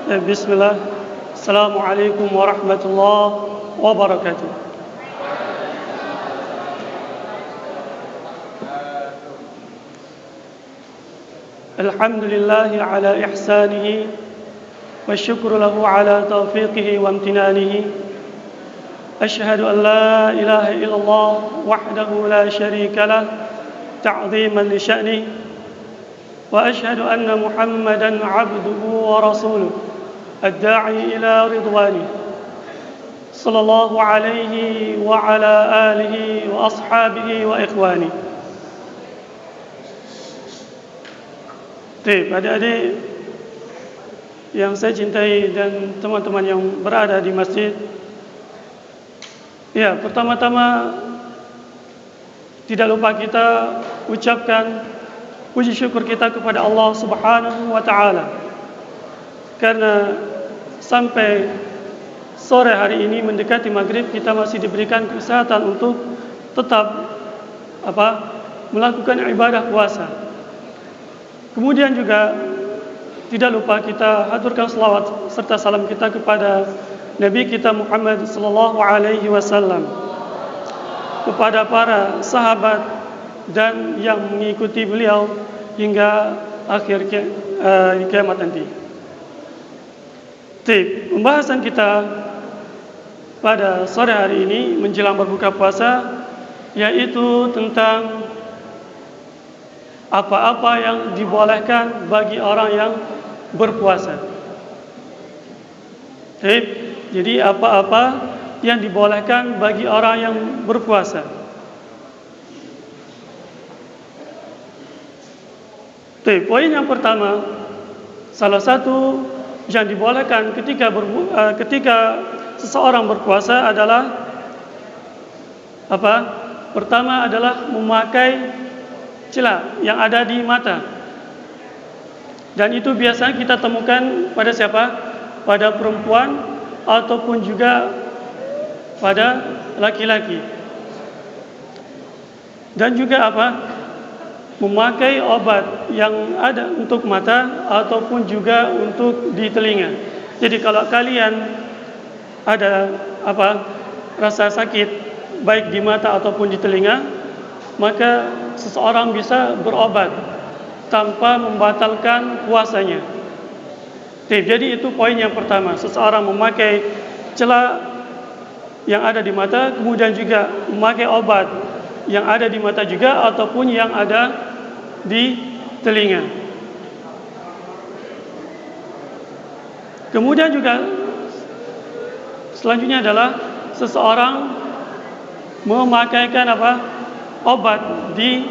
Bismillah. Assalamualaikum warahmatullahi wabarakatuh. Alhamdulillahi ala ihsanihi wa syukru lahu ala taufiqihi wa amtinanihi. Ashhadu an la ilaha illallah wahdahu la syarika lah ta'ziman li sya'nihi wa ashhadu anna Muhammadan 'abduhu wa rasuluhu ad-da'i ila ridwanihi sallallahu alaihi wa ala alihi wa ashabihi wa ikhwani. Adik-adik yang saya cintai dan teman-teman yang berada di masjid, ya, pertama-tama tidak lupa kita ucapkan puji syukur kita kepada Allah Subhanahu wa taala karena sampai sore hari ini mendekati maghrib kita masih diberikan kesehatan untuk tetap melakukan ibadah puasa. Kemudian juga tidak lupa kita haturkan selawat serta salam kita kepada Nabi kita Muhammad sallallahu alaihi wasallam, kepada para sahabat dan yang mengikuti beliau hingga akhir kiamat nanti. Pembahasan kita pada sore hari ini menjelang berbuka puasa yaitu tentang apa-apa yang dibolehkan bagi orang yang berpuasa. Jadi apa-apa yang dibolehkan bagi orang yang berpuasa. Poin yang pertama, salah satu yang dibolehkan ketika seseorang berpuasa adalah Pertama adalah memakai celah yang ada di mata. Dan itu biasanya kita temukan pada siapa? Pada perempuan ataupun juga pada laki-laki. Dan juga memakai obat yang ada untuk mata ataupun juga untuk di telinga. Jadi kalau kalian ada rasa sakit baik di mata ataupun di telinga, maka seseorang bisa berobat tanpa membatalkan puasanya. Jadi itu poin yang pertama, seseorang memakai celah yang ada di mata, kemudian juga memakai obat yang ada di mata juga ataupun yang ada di telinga. Kemudian juga selanjutnya adalah seseorang memakaikan obat di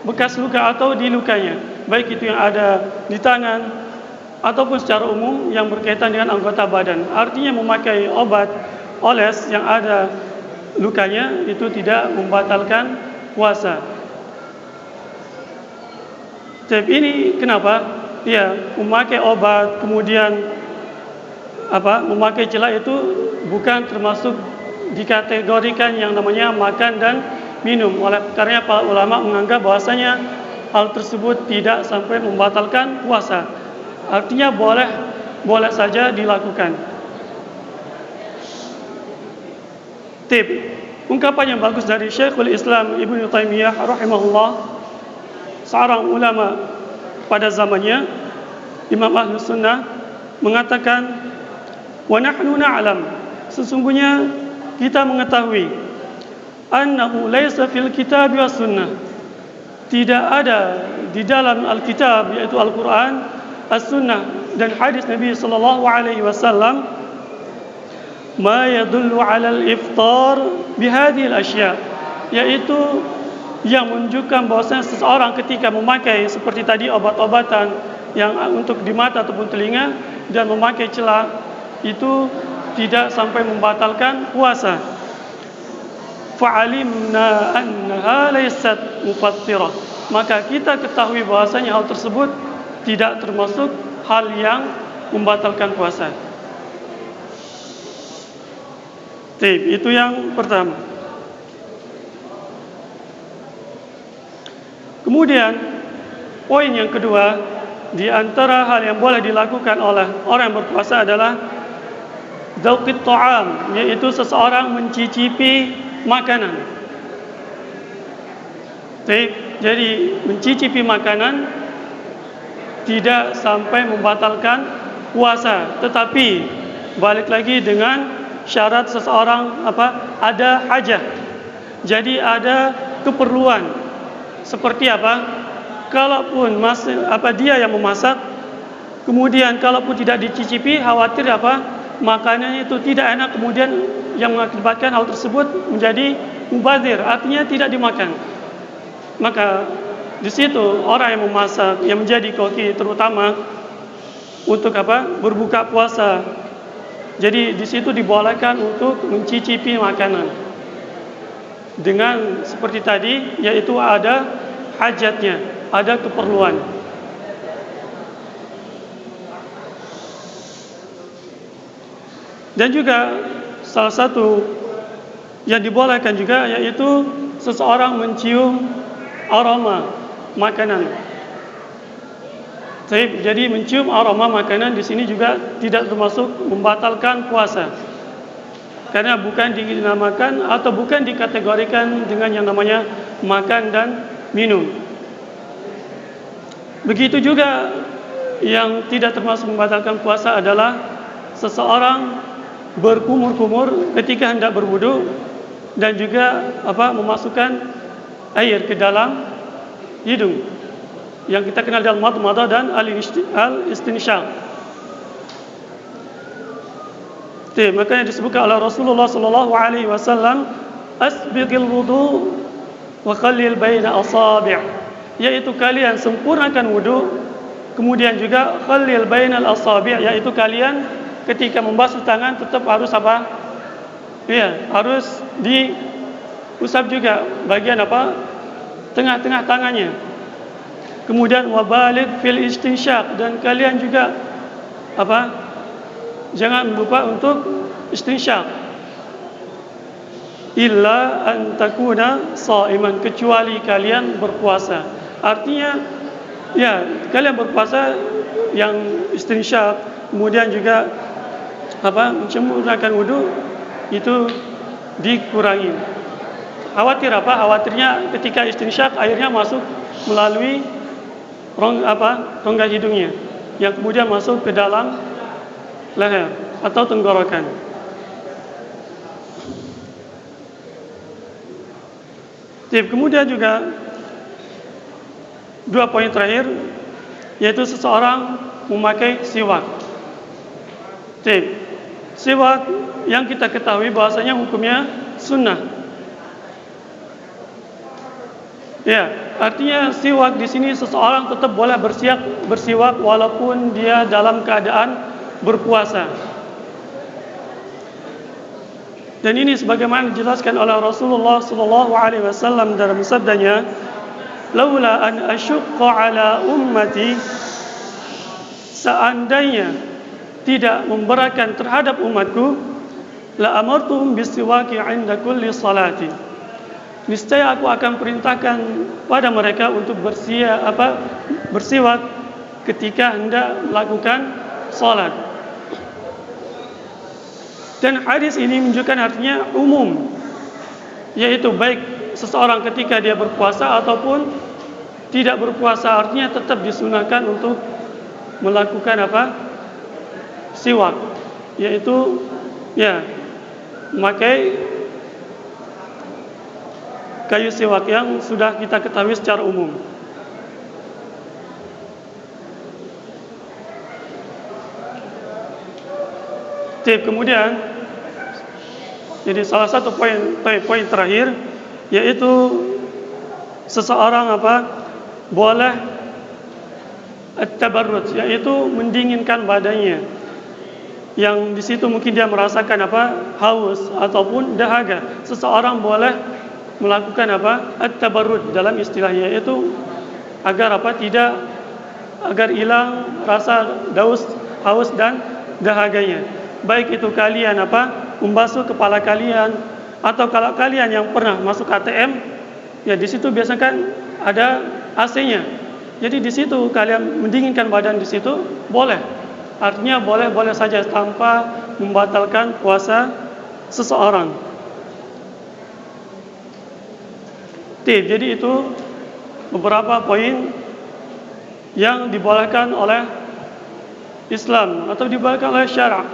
bekas luka atau di lukanya, baik itu yang ada di tangan ataupun secara umum yang berkaitan dengan anggota badan. Artinya memakai obat oles yang ada lukanya itu tidak membatalkan puasa. Tapi ini kenapa? Ya, memakai obat kemudian memakai celah itu bukan termasuk dikategorikan yang namanya makan dan minum. Karena para ulama menganggap bahwasanya hal tersebut tidak sampai membatalkan puasa. Artinya boleh saja dilakukan. Ungkapan yang bagus dari Syekhul Islam Ibnu Taimiyah rahimahullah, seorang ulama pada zamannya, Imam Ahlus Sunnah, mengatakan, wa nahnu na'lam, sesungguhnya kita mengetahui, annahu laisa fil kitab was sunnah, tidak ada di dalam Alkitab yaitu Al-Quran, As-Sunnah dan hadis Nabi sallallahu alaihi wasallam, ma yadullu ala al-iftar bihadhihi al-asya', yaitu yang menunjukkan bahwasanya seseorang ketika memakai seperti tadi obat-obatan yang untuk di mata ataupun telinga dan memakai celah itu tidak sampai membatalkan puasa. Fa'alimna annaha laysat mufattirah, maka kita ketahui bahwasanya hal tersebut tidak termasuk hal yang membatalkan puasa. Itu yang pertama. Kemudian poin yang kedua di antara hal yang boleh dilakukan oleh orang yang berpuasa adalah dzauqit ta'am, yaitu seseorang mencicipi makanan. Jadi mencicipi makanan tidak sampai membatalkan puasa, tetapi balik lagi dengan syarat seseorang ada hajat. Jadi ada keperluan. Seperti kalaupun dia yang memasak, kemudian kalaupun tidak dicicipi, khawatir makanannya itu tidak enak, kemudian yang mengakibatkan hal tersebut menjadi mubazir, artinya tidak dimakan. Maka di situ orang yang memasak, yang menjadi koki terutama untuk berbuka puasa, jadi di situ dibolehkan untuk mencicipi makanan dengan seperti tadi, yaitu ada hajatnya, ada keperluan. Dan juga salah satu yang dibolehkan juga yaitu seseorang mencium aroma makanan. Jadi mencium aroma makanan di sini juga tidak termasuk membatalkan puasa, karena bukan dinamakan atau bukan dikategorikan dengan yang namanya makan dan minum. Begitu juga yang tidak termasuk membatalkan puasa adalah seseorang berkumur-kumur ketika hendak berwudu dan juga memasukkan air ke dalam hidung, yang kita kenal dalam madmadah dan al-istinsyaq. Makanya disebutkan oleh Rasulullah sallallahu alaihi wasallam, asbighil wudu wa khallil baina asabi', yaitu kalian sempurnakan wudu, kemudian juga khallil bainal asabi', yaitu kalian ketika membasuh tangan tetap harus harus diusap juga bagian tengah-tengah tangannya. Kemudian wabaligh fil istinsyaq, dan kalian juga jangan lupa untuk istinsyaq. Illa an takuna shaiman, kecuali kalian berpuasa. Artinya kalian berpuasa yang istinsyaq, kemudian juga mencemurkan wudu itu dikurangi. Khawatirnya ketika istinsyaq airnya masuk melalui rongga hidungnya, yang kemudian masuk ke dalam leher atau tenggorokan. Kemudian juga dua poin terakhir, yaitu seseorang memakai siwak. Siwak yang kita ketahui bahwasanya hukumnya sunnah. Artinya siwak di sini seseorang tetap boleh bersiwak walaupun dia dalam keadaan berpuasa. Dan ini sebagaimana dijelaskan oleh Rasulullah sallallahu alaihi wasallam dalam sabdanya, "Laula an asyqa ala ummati", seandainya tidak memberatkan terhadap umatku, la amartuhum bisiwaki 'inda kulli salati, niscaya aku akan perintahkan pada mereka untuk bersiwak ketika hendak melakukan salat. Dan hadis ini menunjukkan artinya umum, yaitu baik seseorang ketika dia berpuasa ataupun tidak berpuasa, artinya tetap disunahkan untuk melakukan siwak, yaitu memakai kayu siwak yang sudah kita ketahui secara umum. Kemudian jadi salah satu poin terakhir, yaitu seseorang boleh at-tabarrud, yaitu mendinginkan badannya, yang di situ mungkin dia merasakan haus ataupun dahaga. Seseorang boleh melakukan at-tabarrud dalam istilahnya, yaitu agar agar hilang rasa haus dan dahaganya. Baik itu kalian membasuh kepala kalian, atau kalau kalian yang pernah masuk ATM, di situ biasanya kan ada AC-nya. Jadi di situ kalian mendinginkan badan di situ boleh. Artinya boleh saja tanpa membatalkan puasa seseorang. Jadi itu beberapa poin yang dibolehkan oleh Islam atau dibolehkan oleh syarak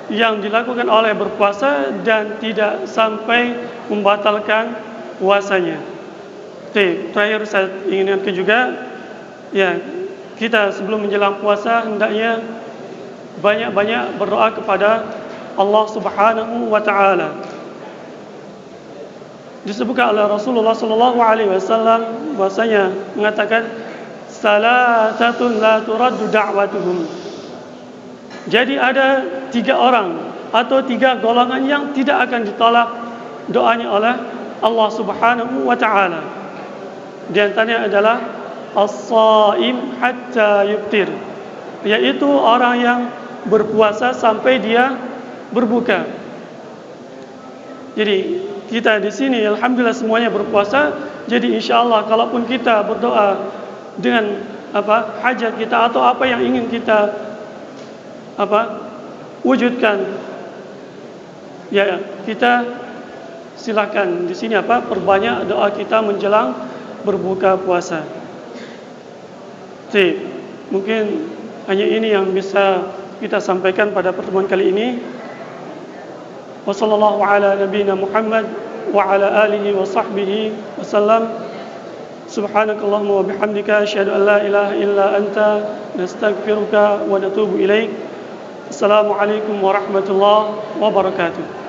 yang dilakukan oleh berpuasa dan tidak sampai membatalkan puasanya. Terakhir saya ingin ingatkan juga, ya, kita sebelum menjelang puasa hendaknya banyak-banyak berdoa kepada Allah Subhanahu wa taala. Disebutkan oleh Rasulullah sallallahu alaihi wasallam bahwasanya mengatakan salasatun la turaddu da'watuhum. Jadi ada 3 orang atau 3 golongan yang tidak akan ditolak doanya oleh Allah Subhanahu wa taala. Di antaranya adalah as-shaim hatta yuftir, yaitu orang yang berpuasa sampai dia berbuka. Jadi kita di sini alhamdulillah semuanya berpuasa. Jadi insyaallah kalaupun kita berdoa dengan hajat kita atau apa yang ingin kita wujudkan, ya kita silakan di sini perbanyak doa kita menjelang berbuka puasa. Mungkin hanya ini yang bisa kita sampaikan pada pertemuan kali ini. Wassallallahu ala nabiyyina Muhammad wa ala alihi wa sahbihi wasallam. Subhanakallahumma wa bihamdika asyhadu an la ilaha illa anta nastaghfiruka wa natubu ilaik. Assalamualaikum warahmatullahi wabarakatuh.